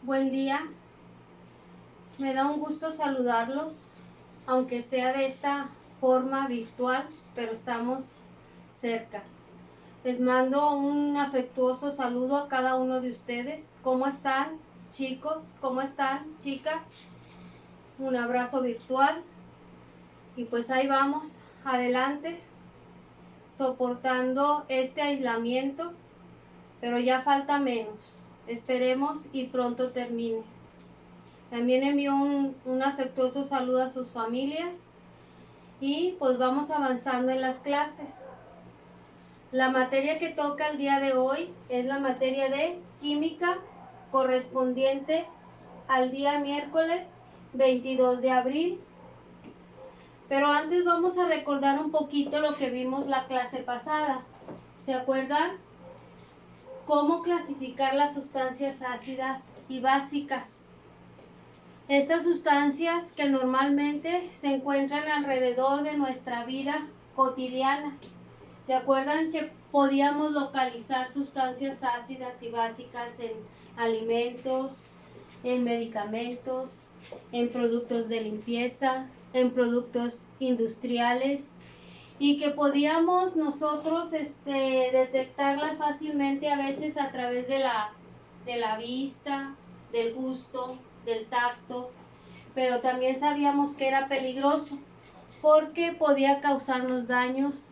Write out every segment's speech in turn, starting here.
Buen día, me da un gusto saludarlos, aunque sea de esta forma virtual, pero estamos cerca. Les mando un afectuoso saludo a cada uno de ustedes. ¿Cómo están, chicos? ¿Cómo están, chicas? Un abrazo virtual y pues ahí vamos, adelante, soportando este aislamiento, pero ya falta menos. Esperemos y pronto termine. También envío un afectuoso saludo a sus familias y pues vamos avanzando en las clases. La materia que toca el día de hoy es la materia de química correspondiente al día miércoles 22 de abril. Pero antes vamos a recordar un poquito lo que vimos la clase pasada. ¿Se acuerdan? Cómo clasificar las sustancias ácidas y básicas. Estas sustancias que normalmente se encuentran alrededor de nuestra vida cotidiana. ¿Se acuerdan que podíamos localizar sustancias ácidas y básicas en alimentos, en medicamentos, en productos de limpieza, en productos industriales? Y que podíamos nosotros detectarlas fácilmente a veces a través de la vista, del gusto, del tacto, pero también sabíamos que era peligroso porque podía causarnos daños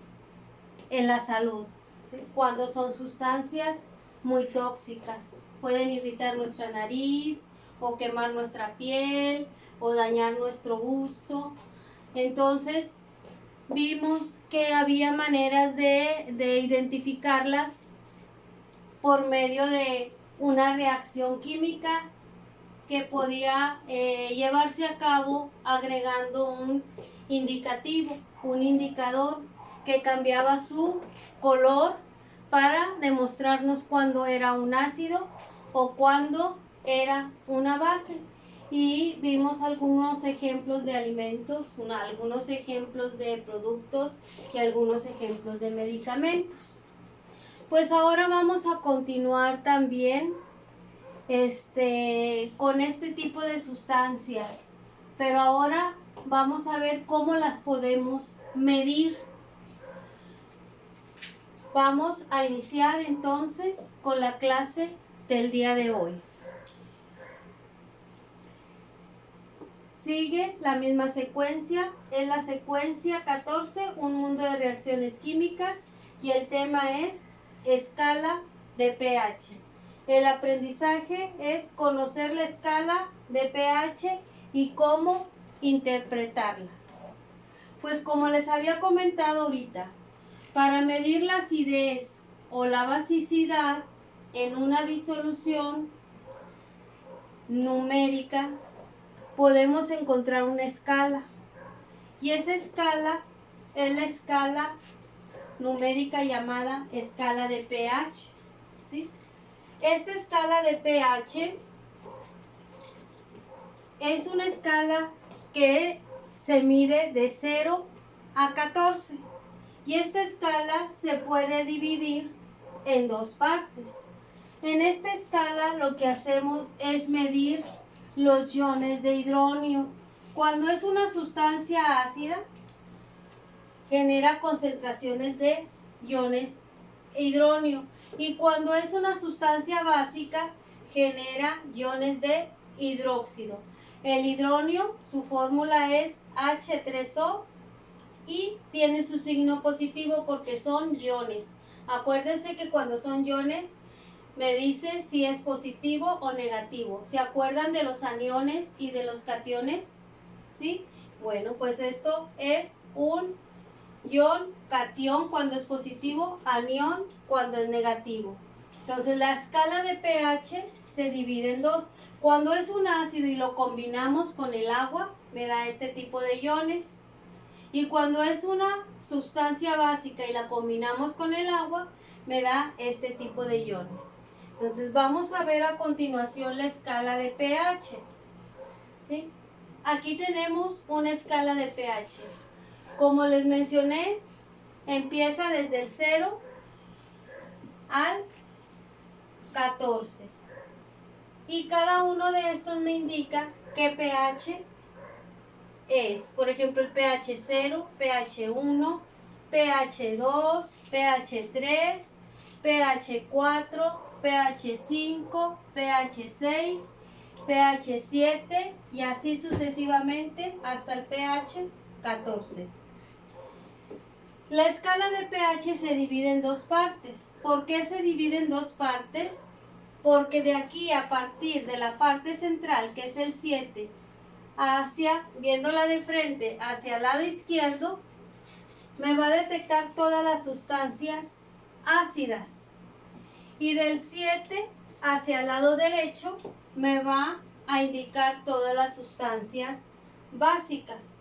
en la salud, ¿sí? Cuando son sustancias muy tóxicas, pueden irritar nuestra nariz o quemar nuestra piel o dañar nuestro gusto. Entonces vimos que había maneras de identificarlas por medio de una reacción química que podía llevarse a cabo agregando un indicativo, un indicador que cambiaba su color para demostrarnos cuándo era un ácido o cuándo era una base. Y vimos algunos ejemplos de alimentos, algunos ejemplos de productos y algunos ejemplos de medicamentos. Pues ahora vamos a continuar también con este tipo de sustancias, pero ahora vamos a ver cómo las podemos medir. Vamos a iniciar entonces con la clase del día de hoy. Sigue la misma secuencia, es la secuencia 14, un mundo de reacciones químicas, y el tema es escala de pH. El aprendizaje es conocer la escala de pH y cómo interpretarla. Pues como les había comentado ahorita, para medir la acidez o la basicidad en una disolución numérica, podemos encontrar una escala. Y esa escala es la escala numérica llamada escala de pH, ¿sí? Esta escala de pH es una escala que se mide de 0 a 14. Y esta escala se puede dividir en dos partes. En esta escala lo que hacemos es medir los iones de hidronio. Cuando es una sustancia ácida, genera concentraciones de iones hidronio. Y cuando es una sustancia básica, genera iones de hidróxido. El hidronio, su fórmula es H3O y tiene su signo positivo porque son iones. Acuérdense que cuando son iones me dice si es positivo o negativo. ¿Se acuerdan de los aniones y de los cationes? ¿Sí? Bueno, pues esto es un ion, catión cuando es positivo, anión cuando es negativo. Entonces la escala de pH se divide en dos. Cuando es un ácido y lo combinamos con el agua, me da este tipo de iones. Y cuando es una sustancia básica y la combinamos con el agua, me da este tipo de iones. Entonces vamos a ver a continuación la escala de pH. ¿Sí? Aquí tenemos una escala de pH. Como les mencioné, empieza desde el 0 al 14. Y cada uno de estos me indica qué pH es. Por ejemplo, el pH 0, pH 1, pH 2, pH 3, pH 4, pH 5, pH 6, pH 7 y así sucesivamente hasta el pH 14. La escala de pH se divide en dos partes. ¿Por qué se divide en dos partes? Porque de aquí, a partir de la parte central, que es el 7, viéndola de frente hacia el lado izquierdo, me va a detectar todas las sustancias ácidas. Y del 7 hacia el lado derecho me va a indicar todas las sustancias básicas.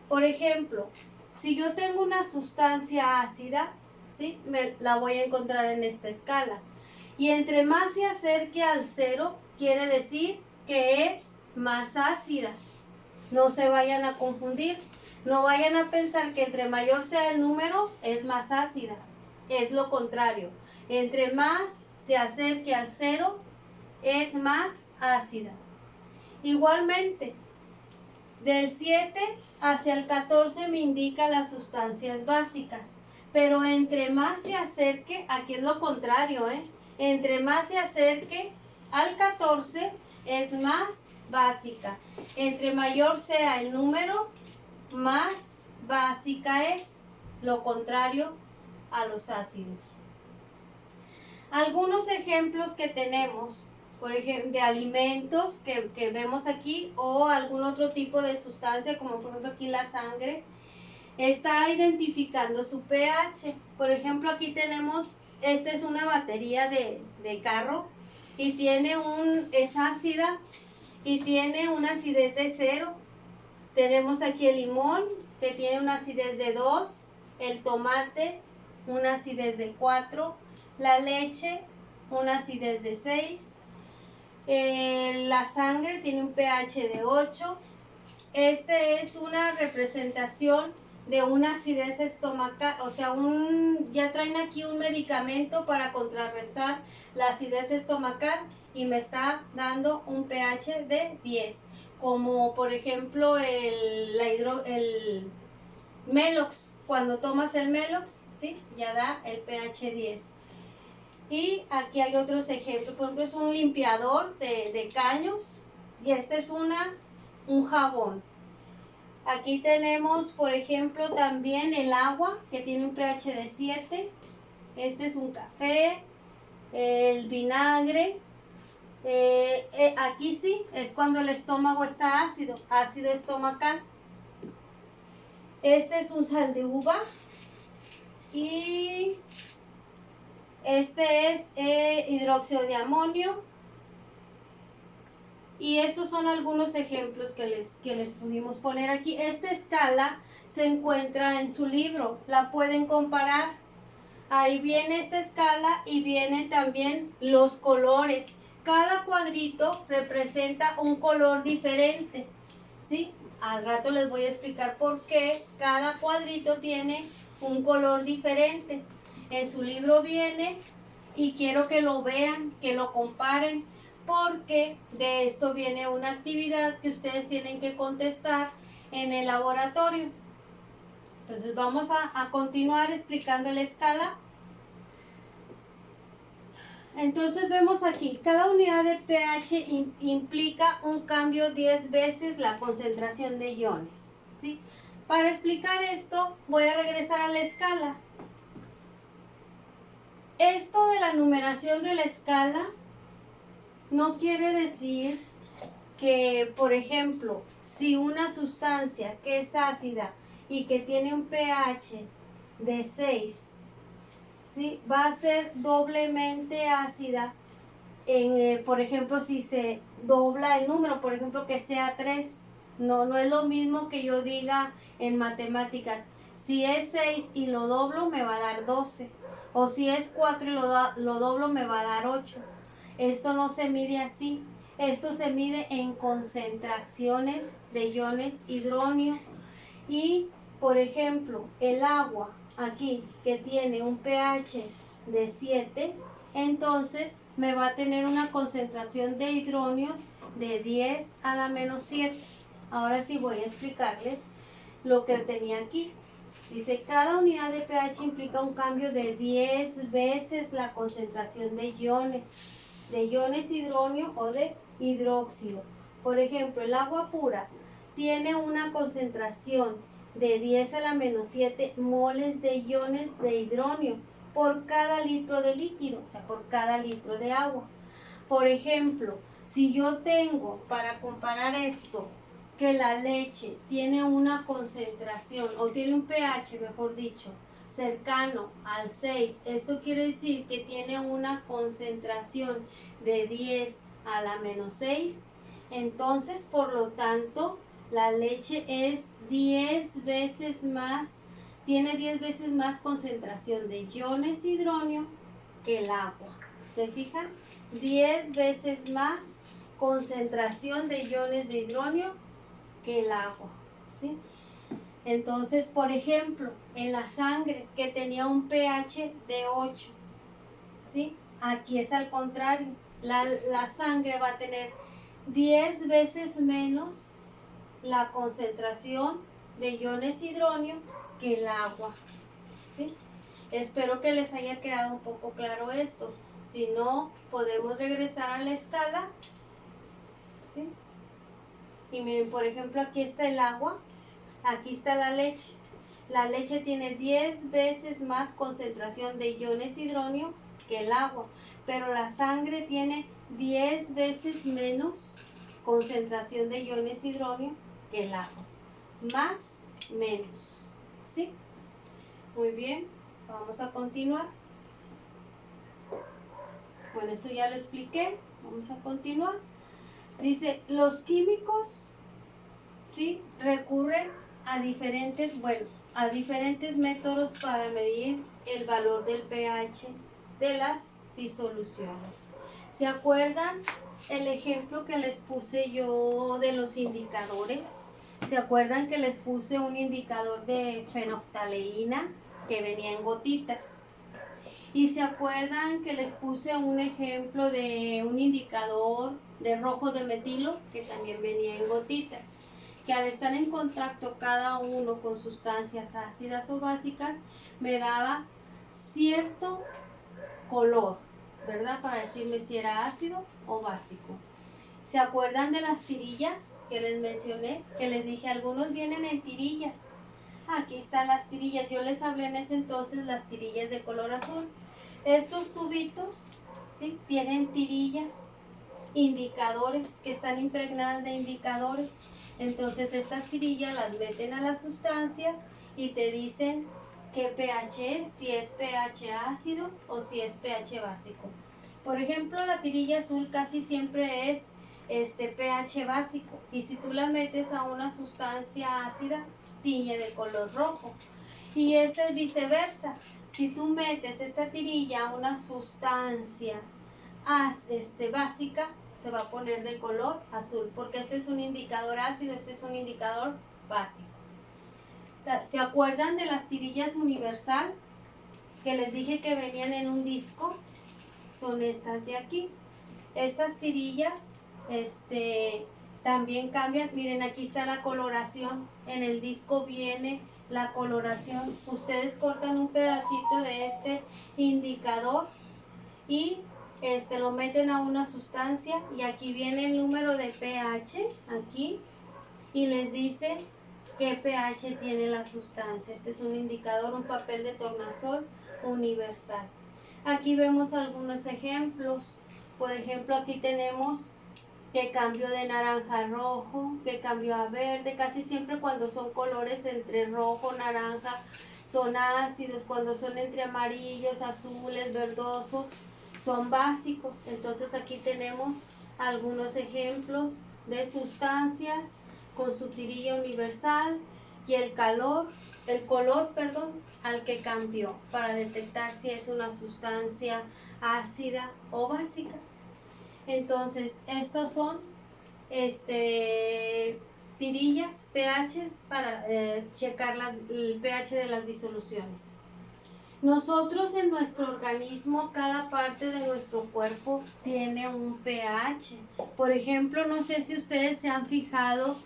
Por ejemplo, si yo tengo una sustancia ácida, ¿sí? La voy a encontrar en esta escala. Y entre más se acerque al 0, quiere decir que es más ácida. No se vayan a confundir. No vayan a pensar que entre mayor sea el número, es más ácida. Es lo contrario. Entre más se acerque al 0, es más ácida. Igualmente, del 7 hacia el 14 me indica las sustancias básicas. Pero entre más se acerque, aquí es lo contrario, entre más se acerque al 14 es más básica. Entre mayor sea el número, más básica es. Lo contrario a los ácidos. Algunos ejemplos que tenemos, por ejemplo, de alimentos que vemos aquí o algún otro tipo de sustancia, como por ejemplo aquí la sangre, está identificando su pH. Por ejemplo, aquí tenemos, esta es una batería de carro y es ácida y tiene una acidez de 0. Tenemos aquí el limón que tiene una acidez de 2, el tomate una acidez de 4, la leche una acidez de 6, la sangre tiene un pH de 8. Este es una representación de una acidez estomacal, o sea, ya traen aquí un medicamento para contrarrestar la acidez estomacal y me está dando un pH de 10, como por ejemplo el Melox. Cuando tomas el Melox, ¿sí? Ya da el pH 10. Y aquí hay otros ejemplos, por ejemplo es un limpiador de caños y este es un jabón. Aquí tenemos, por ejemplo, también el agua, que tiene un pH de 7. Este es un café, el vinagre. Aquí sí, es cuando el estómago está ácido, ácido estomacal. Este es un sal de uva. Y este es hidróxido de amonio. Y estos son algunos ejemplos que les pudimos poner aquí. Esta escala se encuentra en su libro, la pueden comparar. Ahí viene esta escala y vienen también los colores. Cada cuadrito representa un color diferente, ¿sí? Al rato les voy a explicar por qué cada cuadrito tiene un color diferente. En su libro viene y quiero que lo vean, que lo comparen, porque de esto viene una actividad que ustedes tienen que contestar en el laboratorio. Entonces vamos a continuar explicando la escala. Entonces vemos aquí, cada unidad de pH implica un cambio 10 veces la concentración de iones, ¿sí? Para explicar esto voy a regresar a la escala. Esto de la numeración de la escala no quiere decir que, por ejemplo, si una sustancia que es ácida y que tiene un pH de 6, ¿sí? Va a ser doblemente ácida, por ejemplo, si se dobla el número, por ejemplo, que sea 3. No es lo mismo que yo diga en matemáticas, si es 6 y lo doblo me va a dar 12, o si es 4 y lo doblo me va a dar 8. Esto no se mide así, esto se mide en concentraciones de iones hidróneo. Y por ejemplo, el agua aquí que tiene un pH de 7, entonces me va a tener una concentración de hidronios de 10 a la menos 7. Ahora sí voy a explicarles lo que tenía aquí. Dice, cada unidad de pH implica un cambio de 10 veces la concentración de iones hidronio o de hidróxido. Por ejemplo, el agua pura tiene una concentración de 10 a la menos 7 moles de iones de hidronio por cada litro de líquido, o sea, por cada litro de agua. Por ejemplo, si yo tengo, para comparar esto, que la leche tiene una concentración, o tiene un pH, mejor dicho, cercano al 6, esto quiere decir que tiene una concentración de 10 a la menos 6, entonces, por lo tanto, la leche es 10 veces más, tiene 10 veces más concentración de iones hidronio que el agua. ¿Se fijan? 10 veces más concentración de iones de hidronio que el agua. ¿Sí? Entonces, por ejemplo, en la sangre que tenía un pH de 8, ¿sí? Aquí es al contrario. La sangre va a tener 10 veces menos la concentración de iones hidronio que el agua. ¿Sí? Espero que les haya quedado un poco claro esto. Si no, podemos regresar a la escala. ¿Sí? Y miren, por ejemplo, aquí está el agua, aquí está la leche. La leche tiene 10 veces más concentración de iones hidronio que el agua, pero la sangre tiene 10 veces menos concentración de iones hidronio que el agua. Más, menos. ¿Sí? Muy bien, vamos a continuar. Bueno, esto ya lo expliqué, vamos a continuar. Dice, los químicos, ¿sí?, recurren a diferentes métodos para medir el valor del pH de las disoluciones. ¿Se acuerdan el ejemplo que les puse yo de los indicadores? ¿Se acuerdan que les puse un indicador de fenoftaleína que venía en gotitas? Y se acuerdan que les puse un ejemplo de un indicador de rojo de metilo que también venía en gotitas, que al estar en contacto cada uno con sustancias ácidas o básicas me daba cierto color, ¿verdad? Para decirme si era ácido o básico. ¿Se acuerdan de las tirillas que les mencioné? Que les dije, algunos vienen en tirillas. Aquí están las tirillas. Yo les hablé en ese entonces las tirillas de color azul. Estos tubitos, ¿sí?, tienen tirillas, indicadores, que están impregnadas de indicadores. Entonces estas tirillas las meten a las sustancias y te dicen qué pH es, si es pH ácido o si es pH básico. Por ejemplo, la tirilla azul casi siempre es pH básico, y si tú la metes a una sustancia ácida, tiñe de color rojo. Y es viceversa. Si tú metes esta tirilla a una sustancia básica, se va a poner de color azul, porque este es un indicador ácido, este es un indicador básico. ¿Se acuerdan de las tirillas universal que les dije que venían en un disco? Son estas de aquí. Estas tirillas también cambian. Miren, aquí está la coloración. En el disco viene la coloración. Ustedes cortan un pedacito de este indicador y lo meten a una sustancia, y aquí viene el número de pH aquí, y les dice qué pH tiene la sustancia. Este es un indicador, un papel de tornasol universal. Aquí vemos algunos ejemplos. Por ejemplo, aquí tenemos que cambió de naranja a rojo, que cambió a verde. Casi siempre cuando son colores entre rojo, naranja, son ácidos. Cuando son entre amarillos, azules, verdosos, son básicos. Entonces aquí tenemos algunos ejemplos de sustancias con su tirilla universal y el color, al que cambió, para detectar si es una sustancia ácida o básica. Entonces, estos son tirillas, pHs, para checar el pH de las disoluciones. Nosotros en nuestro organismo, cada parte de nuestro cuerpo tiene un pH. Por ejemplo, no sé si ustedes se han fijado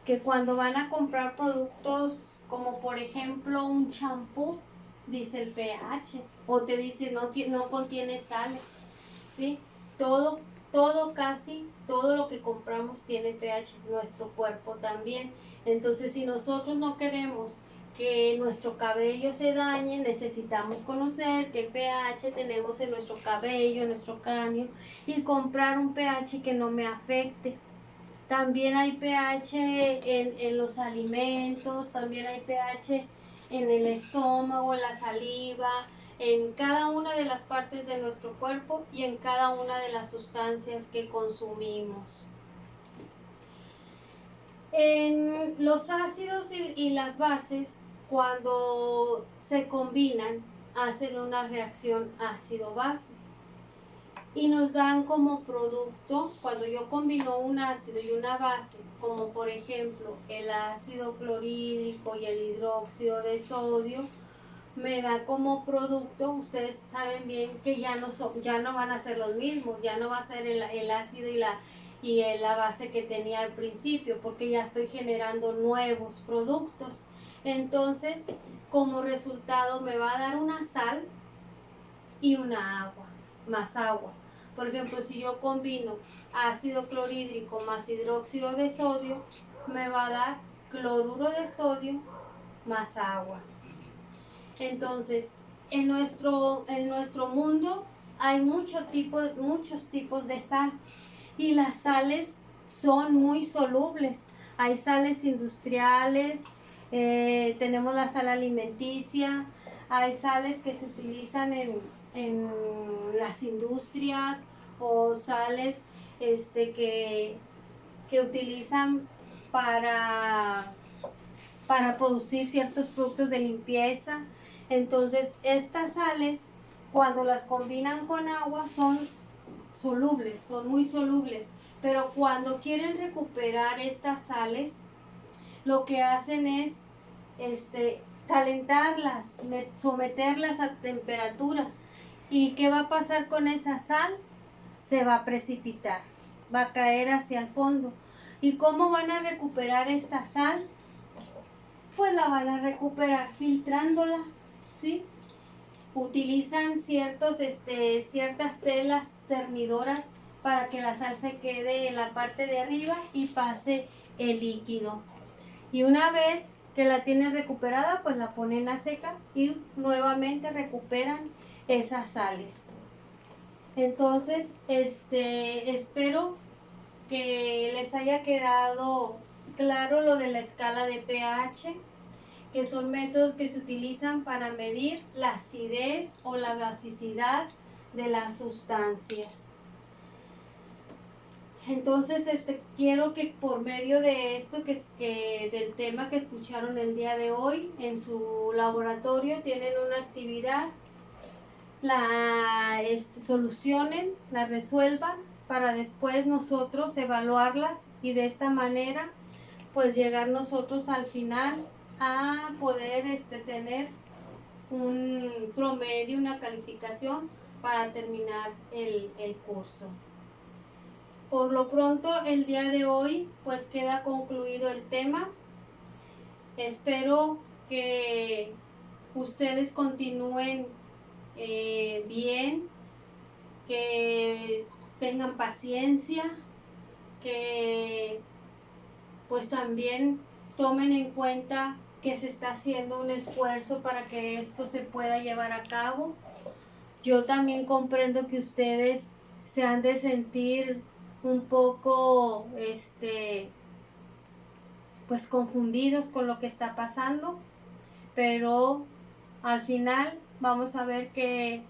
que cuando van a comprar productos como por ejemplo un champú, dice el pH o te dice no contiene sales, ¿sí? Casi todo lo que compramos tiene pH, nuestro cuerpo también. Entonces, si nosotros no queremos que nuestro cabello se dañe, necesitamos conocer qué pH tenemos en nuestro cabello, en nuestro cráneo y comprar un pH que no me afecte. También hay pH en los alimentos, también hay pH en el estómago, en la saliva, en cada una de las partes de nuestro cuerpo y en cada una de las sustancias que consumimos. En los ácidos y las bases, cuando se combinan, hacen una reacción ácido-base y nos dan como producto, cuando yo combino un ácido y una base, como por ejemplo el ácido clorhídrico y el hidróxido de sodio, me da como producto, ustedes saben bien que ya no van a ser los mismos, ya no va a ser el ácido y la base que tenía al principio, porque ya estoy generando nuevos productos. Entonces, como resultado me va a dar una sal y una agua, más agua. Por ejemplo, si yo combino ácido clorhídrico más hidróxido de sodio, me va a dar cloruro de sodio más agua. Entonces, en nuestro mundo hay muchos tipos de sal y las sales son muy solubles. Hay sales industriales, tenemos la sal alimenticia, hay sales que se utilizan en las industrias o sales que utilizan para producir ciertos productos de limpieza. Entonces, estas sales, cuando las combinan con agua, son solubles, son muy solubles. Pero cuando quieren recuperar estas sales, lo que hacen es calentarlas, someterlas a temperatura. ¿Y qué va a pasar con esa sal? Se va a precipitar, va a caer hacia el fondo. ¿Y cómo van a recuperar esta sal? Pues la van a recuperar filtrándola, ¿sí? Utilizan ciertas telas cernidoras para que la sal se quede en la parte de arriba y pase el líquido. Y una vez que la tienen recuperada, pues la ponen a seca y nuevamente recuperan esas sales. Entonces, espero que les haya quedado claro lo de la escala de pH, que son métodos que se utilizan para medir la acidez o la basicidad de las sustancias. Entonces, quiero que por medio de esto, del tema que escucharon el día de hoy, en su laboratorio tienen una actividad, la solucionen, la resuelvan, para después nosotros evaluarlas y de esta manera pues llegar nosotros al final a poder tener un promedio, una calificación para terminar el curso. Por lo pronto, el día de hoy pues queda concluido el tema. Espero que ustedes continúen bien, que tengan paciencia, que pues también tomen en cuenta que se está haciendo un esfuerzo para que esto se pueda llevar a cabo. Yo también comprendo que ustedes se han de sentir un poco pues confundidos con lo que está pasando, pero al final vamos a ver que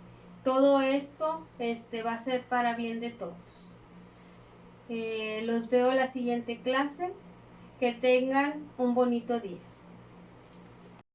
todo esto va a ser para bien de todos. Los veo en la siguiente clase. Que tengan un bonito día.